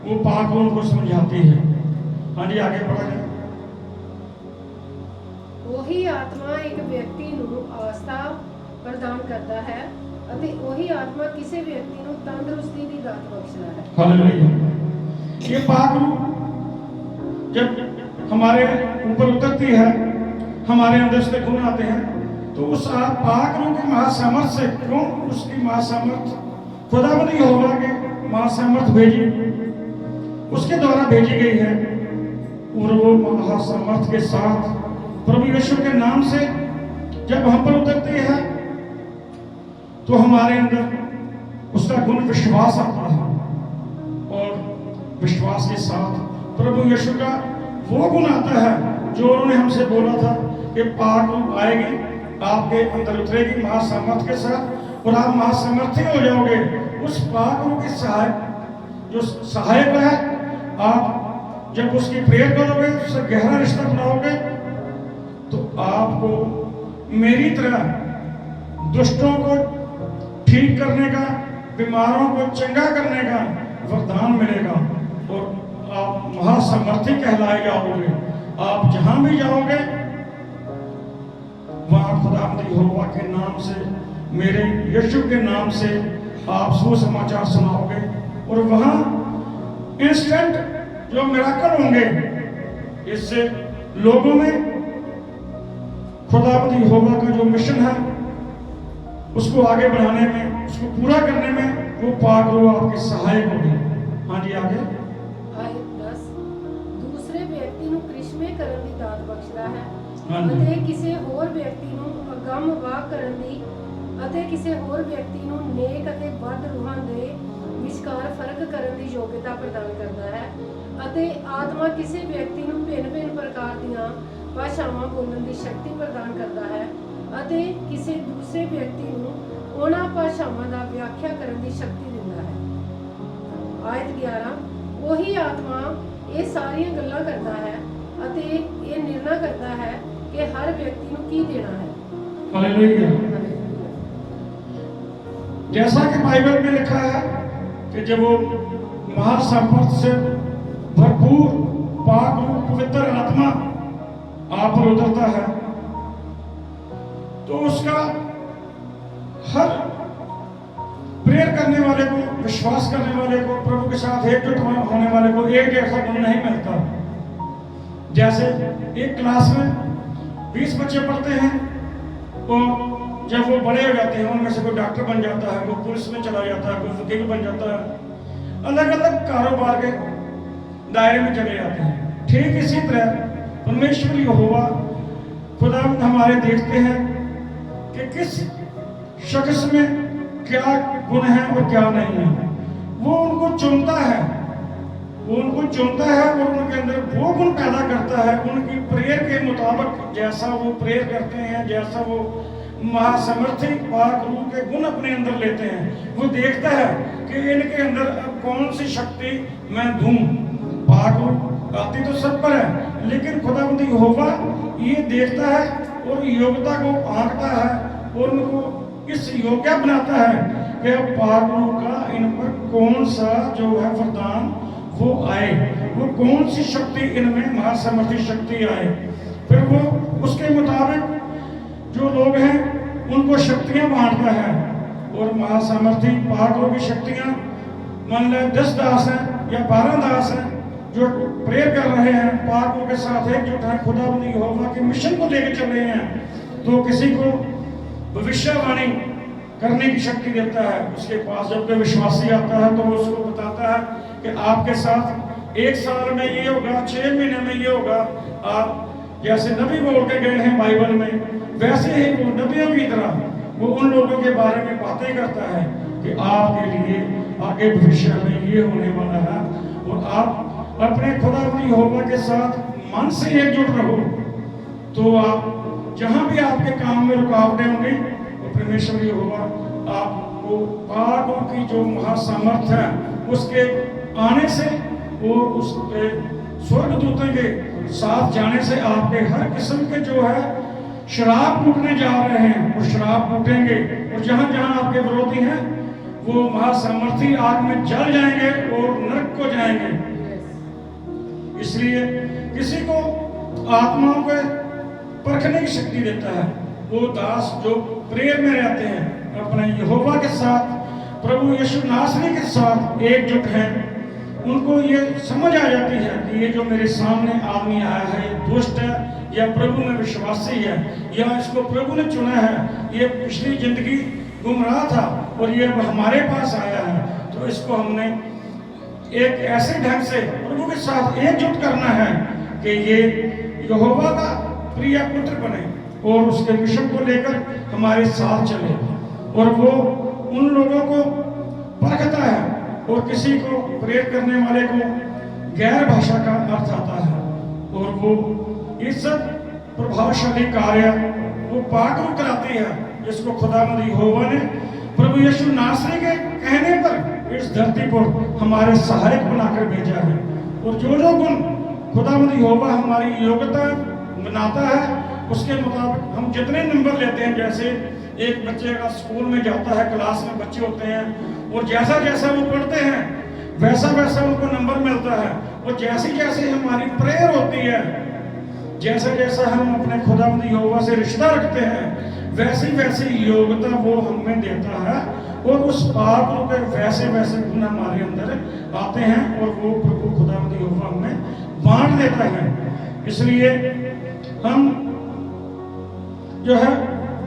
वो पाकों को समझाती है। हाँ जी, आगे बढ़ा जाए। ਉਹੀ ਆਤਮਾ ਇੱਕ ਵਿਅਕਤੀ ਨੂੰ ਅਵਸਥਾ ਪ੍ਰਦਾਨ ਕਰਦਾ ਹੈ ਅਤੇ ਉਹੀ ਆਤਮਾ ਕਿਸੇ ਵਿਅਕਤੀ ਨੂੰ ਤੰਦਰੁਸਤੀ ਦੀ ਦਾਤ ਬਖਸ਼ਦਾ ਹੈ। हालेलुया। ये पाक रूह जब हमारे ऊपर उतरती है, हमारे अंदर से गुण आते हैं, तो उस पाक रूह के महासामर्थ से, क्यों उसकी महासामर्थ खुदावंद यहोवा के महासामर्थ भेजी, उसके द्वारा भेजी गई है। और वो महासामर्थ के साथ प्रभु यीशु के नाम से जब हम पर उतरती है तो हमारे अंदर उसका गुण विश्वास आता है। और विश्वास के साथ प्रभु यीशु का वो गुण आता है जो उन्होंने हमसे बोला था कि पाक रूह आएगी, आपके अंदर उतरेगी महासामर्थ के साथ और आप महासामर्थी हो जाओगे। उस पाक रूह के सहायक है, आप जब उसकी प्रेयर करोगे, उससे गहरा रिश्ता बनाओगे, तो आपको मेरी तरह दुष्टों को ठीक करने का, बीमारों को चंगा करने का वरदान मिलेगा और आप महासामर्थी कहलाए जाओगे। आप जहां भी जाओगे वहां खुदावंद यहोवा के नाम से, मेरे यीशु के नाम से आप सुसमाचार सुनाओगे और वहां इंस्टेंट जो मिराकल होंगे, इससे लोगों में खुदावंद यहोवा का जो मिशन है उसको आगे बढ़ाने में, उसको पूरा करने में वो पाक रूह आपके सहायक होगी। हाँ जी, आगे। ਆਇਤ 10 ਦੂਸਰੇ ਵਿਅਕਤੀ ਨੂੰ ਕ੍ਰਿਸ਼ਮੇ ਕਰਨ ਦੀ ਦਾਤ ਬਖਸ਼ਦਾ ਹੈ ਹਾਂਜੀ। ਅਤੇ ਕਿਸੇ ਹੋਰ ਵਿਅਕਤੀ ਨੂੰ ਅਗੰਮ ਵਾਹ ਕਰਨ ਦੀ ਅਤੇ ਕਿਸੇ ਹੋਰ ਵਿਅਕਤੀ ਨੂੰ ਨੇਕ ਅਤੇ ਬਦ ਰੂਹਾਂ ਦੇ ਵਿਚਕਾਰ ਫਰਕ ਕਰਨ ਦੀ ਯੋਗਤਾ ਪ੍ਰਦਾਨ ਕਰਦਾ ਹੈ ਅਤੇ ਆਤਮਾ ਕਿਸੇ ਵਿਅਕਤੀ ਨੂੰ ਭਿੰਨ-ਭਿੰਨ ਪ੍ਰਕਾਰ ਦੀਆਂ ਭਾਸ਼ਾਵਾਂ ਬੋਲਣ ਦੀ ਸ਼ਕਤੀ ਪ੍ਰਦਾਨ ਕਰਦਾ ਹੈ ਅਤੇ ਕਿਸੇ ਦੂਸਰੇ ਵਿਅਕਤੀ ਨੂੰ ਉਹਨਾਂ ਭਾਸ਼ਾਵਾਂ ਦਾ ਵਿਆਖਿਆ ਕਰਨ ਦੀ ਸ਼ਕਤੀ ਦਿੰਦਾ ਹੈ। ਆਇਤ 11 ਉਹੀ ਆਤਮਾ ਇਹ ਸਾਰੀਆਂ ਗੱਲਾਂ ਕਰਦਾ ਹੈ ਅਤੇ ਇਹ ਨਿਰਣਾ ਕਰਦਾ ਹੈ ਕਿ ਹਰ ਵਿਅਕਤੀ ਨੂੰ ਕੀ ਦੇਣਾ ਹੈ। हालेलुया। जैसा कि बाइबल में लिखा है कि जब वो महासामर्थ से भरपूर पाक रूह पवित्र आत्मा आप पर उतरता है तो उसका हर प्रेयर करने वाले को, विश्वास करने वाले को, प्रभु के साथ एकजुट होने वाले को एक जैसा गुण नहीं मिलता। जैसे एक क्लास में 20 बच्चे पढ़ते हैं और जब वो बड़े हो जाते हैं उनमें से कोई डॉक्टर बन जाता है, कोई पुलिस में चला जाता है, कोई वकील बन जाता है, अलग अलग कारोबार के दायरे में चले जाते हैं। ठीक इसी तरह परमेश्वर यहोवा खुदा हमारे देखते हैं कि किस शख्स में क्या गुण है और क्या नहीं है। वो उनको चुनता है, वो उनको चुनता है और उनके अंदर वो गुण पैदा करता है उनकी प्रेयर के मुताबिक। जैसा वो प्रेयर करते हैं, जैसा वो महासामर्थी पाक रूह के गुण अपने अंदर लेते हैं, वो देखता है कि इनके अंदर अब कौन सी शक्ति मैं दूं। पाक रूह आती तो सब पर है, लेकिन खुदावंद यहोवा ये देखता है और योग्यता को आंकता है और उनको इस योग्य बनाता है कि अब पाक रूह का इन पर कौन सा जो है वरदान वो आए, वो कौन सी शक्ति इनमें महासामर्थी शक्ति आए। फिर वो उसके मुताबिक जो लोग हैं उनको शक्तियां बांटता है और महासामर्थी पाक रूह की शक्तियां मान लें 10 दास हैं या 12 दास हैं जो प्रेयर कर रहे हैं, पाक रूह के साथ एकजुट है, खुदावंद यहोवा के मिशन को लेकर चल रहे हैं। तो किसी को भविष्यवाणी करने की शक्ति देता है, उसके पास जब कोई विश्वासी आता है तो वो उसको बताता है कि आपके साथ 1 साल में ये होगा, 6 महीने में ये होगा। आप जैसे नबी बोल के गए हैं बाइबल में, वैसे ही वो नबियों की तरह वो उन लोगों के बारे में बातें करता है कि आपके लिए आगे भविष्य में ये होने वाला है और आप अपने खुदावंद यहोवा के साथ मन से एकजुट रहो तो आप जहां भी आपके काम में रुकावटें होंगी तो परमेश्वर यहोवा आपको पाक रूह की जो महासामर्थ है उसके आने से और उसके स्वर्गदूतों के साथ जाने से आपके हर किस्म के जो है शराब टूटने जा रहे हैं वो शराब टूटेंगे और जहां जहां आपके विरोधी हैं वो महासामर्थी आग में जल जाएंगे और नरक को जाएंगे। इसलिए किसी को आत्माओं को परखने की शक्ति देता है। वो दास जो प्रेयर में रहते हैं अपने यहोवा के साथ, प्रभु यीशु नासरी के साथ एकजुट हैं, उनको ये समझ आ जाती है कि ये जो मेरे सामने आदमी आया है ये दुष्ट है या प्रभु में विश्वासी है या इसको प्रभु ने चुना है, ये पिछली जिंदगी गुमराह था और ये हमारे पास आया है, तो इसको हमने एक ऐसे ढंग से प्रभु के साथ एकजुट करना है कि ये यहोवा का प्रिय पुत्र बने और उसके मिशन को लेकर हमारे साथ चले। और वो उन लोगों को परखता है और किसी को प्रेरित करने वाले को गैर भाषा का अर्थ आता है और वो इस सब प्रभावशाली कार्य वो पाक रूह कराती है जिसको खुदावंद यहोवा ने प्रभु यीशु नासरी के कहने पर इस धरती पर हमारे सहायक बनाकर भेजा है। और जो जो गुण खुदावंद यहोवा हमारी योग्यता बनाता है उसके मुताबिक हम जितने नंबर लेते हैं, जैसे एक बच्चे का स्कूल में जाता है, क्लास में बच्चे होते हैं, और जैसा जैसा वो पढ़ते हैं वैसा वैसा उनको नंबर मिलता है। और जैसी जैसी हमारी प्रेयर होती है, जैसा जैसा हम अपने खुदावंद यहोवा से रिश्ता रखते हैं, वैसी वैसी योग्यता वो हमें देता है, और उस पाप रूप के वैसे वैसे गुण हमारे अंदर आते हैं, और वो प्रभु खुदावंद यहोवा हमें बांट देता है। इसलिए हम जो है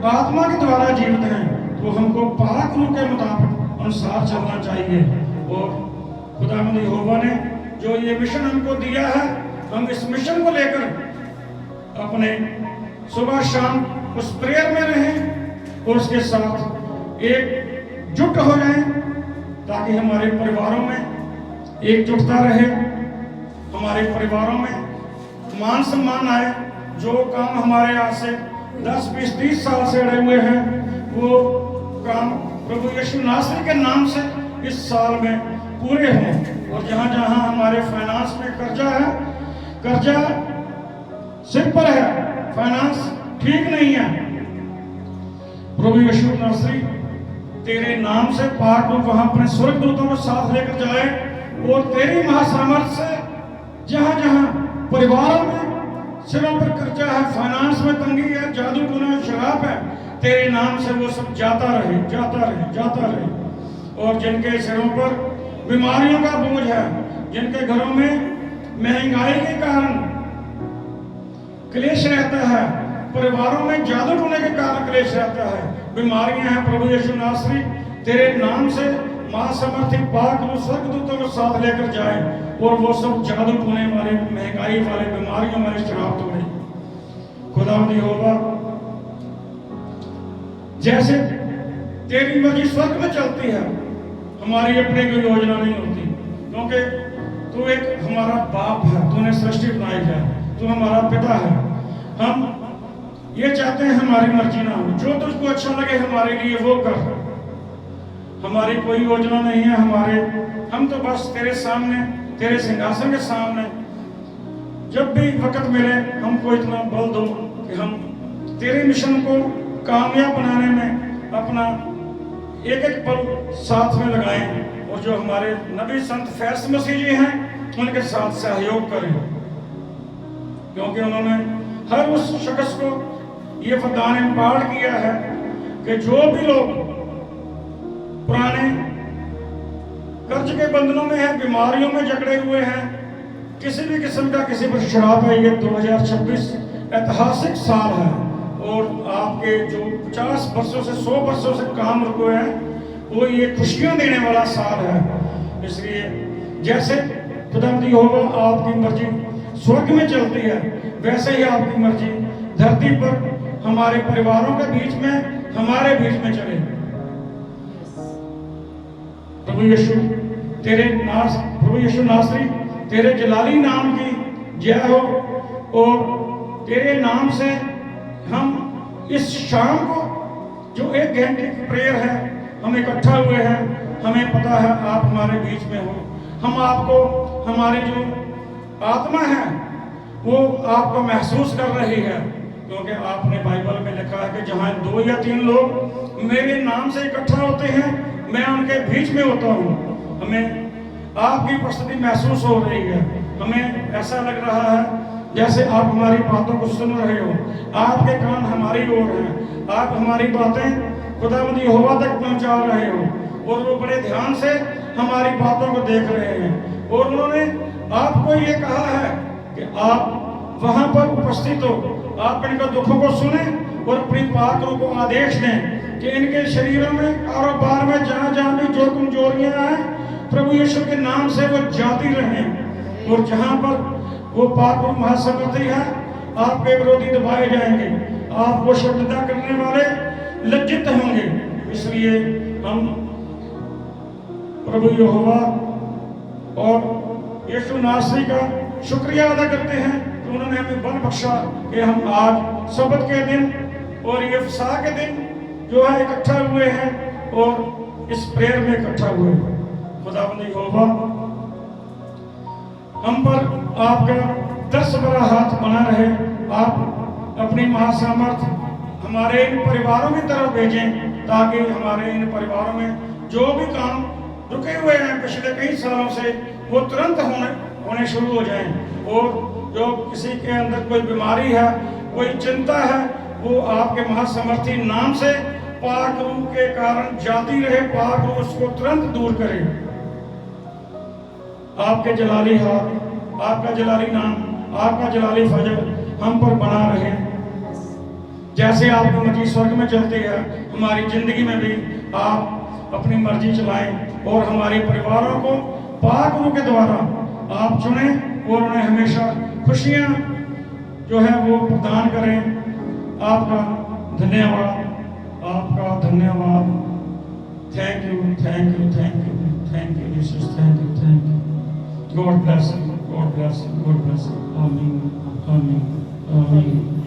आत्मा के द्वारा जीवित हैं, तो हमको पाक रूप के मुताबिक अनुसार चलना चाहिए। और खुदावंद यहोवा ने जो ये मिशन हमको दिया है, हम इस मिशन को लेकर अपने सुबह शाम उस प्रेयर में रहें, और उसके साथ एकजुट हो जाएं, ताकि हमारे परिवारों में एकजुटता रहे, हमारे परिवारों में मान सम्मान आए। जो काम हमारे आज से 10, 20, 30 साल से अड़े हुए हैं, वो काम प्रभु यीशु नासरी के नाम से इस साल में पूरे हों। और जहाँ जहाँ हमारे फाइनेंस में कर्जा है, कर्जा सिर पर है, फाइनेंस ठीक नहीं है, प्रभु यीशु नासरी तेरे नाम से पाक रूप वहां अपने स्वर्गदूतों को साथ लेकर जाए, और तेरी महासामर्थ से जहां जहां परिवारों में सिरों पर कर्जा है, फाइनेंस में तंगी है, जादू टोना शराब है, तेरे नाम से वो सब जाता रहे, जाता रहे, जाता रहे। और जिनके सिरों पर बीमारियों का बोझ है, जिनके घरों में महंगाई के कारण क्लेश रहता है, परिवारों में जादू टोने के कारण क्लेश रहता है, बीमारियां हैं, प्रभु यीशु नासरी तेरे नाम से महासमर्थी पाक रूप स्वर्गदूतों को साथ लेकर जाए, और वो सब जादू टोने वाले, महंगाई वाले, बीमारियों वाले शराब तोड़े। खुदावंद यहोवा, जैसे तेरी मर्जी स्वर्ग में चलती है, हमारी अपनी कोई योजना नहीं होती, क्योंकि तू एक हमारा बाप है, तूने सृष्टि बनाई है, तू हमारा पिता है। हम ये चाहते हैं हमारी मर्जी ना हो, जो तुझको अच्छा लगे हमारे लिए वो कर। हमारी कोई योजना नहीं है, हम तो बस तेरे सामने, तेरे सिंहासन के सामने जब भी वक्त मिले हमको इतना बल दो कि हम तेरे मिशन को कामयाब बनाने में अपना एक एक पल साथ में लगाएं, और जो हमारे नबी संत फैज मसीह जी हैं उनके साथ सहयोग करें, क्योंकि उन्होंने हर उस शख्स को ये वरदान इम्पार्ट किया है कि जो भी लोग पुराने कर्ज के बंधनों में है, बीमारियों में जकड़े हुए हैं, किसी भी किस्म का किसी पर शराब है, ये 2026 ऐतिहासिक साल है, और आपके जो 50 वर्षों से 100 वर्षों से काम रुके हैं, वो ये खुशियां देने वाला साल है। इसलिए जैसे खुदावंद यहोवा आपकी मर्जी स्वर्ग में चलती है, वैसे ही आपकी मर्जी धरती पर हमारे परिवारों के बीच में, हमारे बीच में चले। प्रभु यीशु नासरी तेरे जलाली नाम की जय हो, और तेरे नाम से हम इस शाम को जो 1 घंटे की प्रेयर है, हम इकट्ठा हुए हैं, हमें पता है आप हमारे बीच में हो, हम आपको, हमारी जो आत्मा है वो आपको महसूस कर रही है, क्योंकि आपने बाइबल में लिखा है कि जहाँ 2 या 3 लोग मेरे नाम से इकट्ठा होते हैं, मैं उनके बीच में होता हूँ। हमें आपकी उपस्थिति महसूस हो रही है, हमें ऐसा लग रहा है जैसे आप हमारी बातों को सुन रहे हो, आपके कान हमारी ओर हैं, आप हमारी बातें खुदावंद यहोवा तक पहुंचा रहे हो, और वो बड़े ध्यान से हमारी बातों को देख रहे हैं। और उन्होंने आपको ये कहा है कि आप वहां पर उपस्थित हो, आप इनके दुखों को सुने और अपनी पाक रूह को आदेश दें कि इनके शरीरों में, कारोबार में, जहाँ जहाँ भी जो कमजोरियां हैं, प्रभु यीशु के नाम से वो जाती रहें, और जहाँ पर वो पाक रूह महासमर्थी है, आपके विरोधी दबाए जाएंगे, आपको शब्दता करने वाले लज्जित होंगे। इसलिए हम प्रभु यहोवा और यीशु नासरी का शुक्रिया अदा करते हैं कि उन्होंने हमें बल बख्शा कि हम आज सबत के दिन और ये फसा के दिन जो है इकट्ठा हुए हैं, और इस प्रेयर में इकट्ठा हुए हैं। खुदावंद यहोवा हम पर आपका 10 बड़ा हाथ बना रहे, आप अपनी महासामर्थ हमारे इन परिवारों की तरफ भेजें, ताकि हमारे इन परिवारों में जो भी काम रुके हुए हैं पिछले कई सालों से वो तुरंत होने शुरू हो जाएं। और जो किसी के अंदर कोई बीमारी है, कोई चिंता है, वो आपके महासमर्थी नाम से पाक रूह के कारण जाती रहे, पाक रूह उसको तुरंत दूर करे। आपके जलाली हाथ, आपका जलाली नाम, आपका जलाली फजल हम पर बना रहे। जैसे आपकी मर्जी स्वर्ग में चलती है, हमारी जिंदगी में भी आप अपनी मर्जी चलाएं और हमारे परिवारों को पाक रूह के द्वारा आप चुनें और उन्हें हमेशा खुशियां जो है वो प्रदान करें। आपका धन्यवाद, आपका धन्यवाद। Thank you, thank you, thank you, thank you Jesus, thank you, thank you. God bless you, God bless you, God bless you. आमीन, आमीन, आमीन।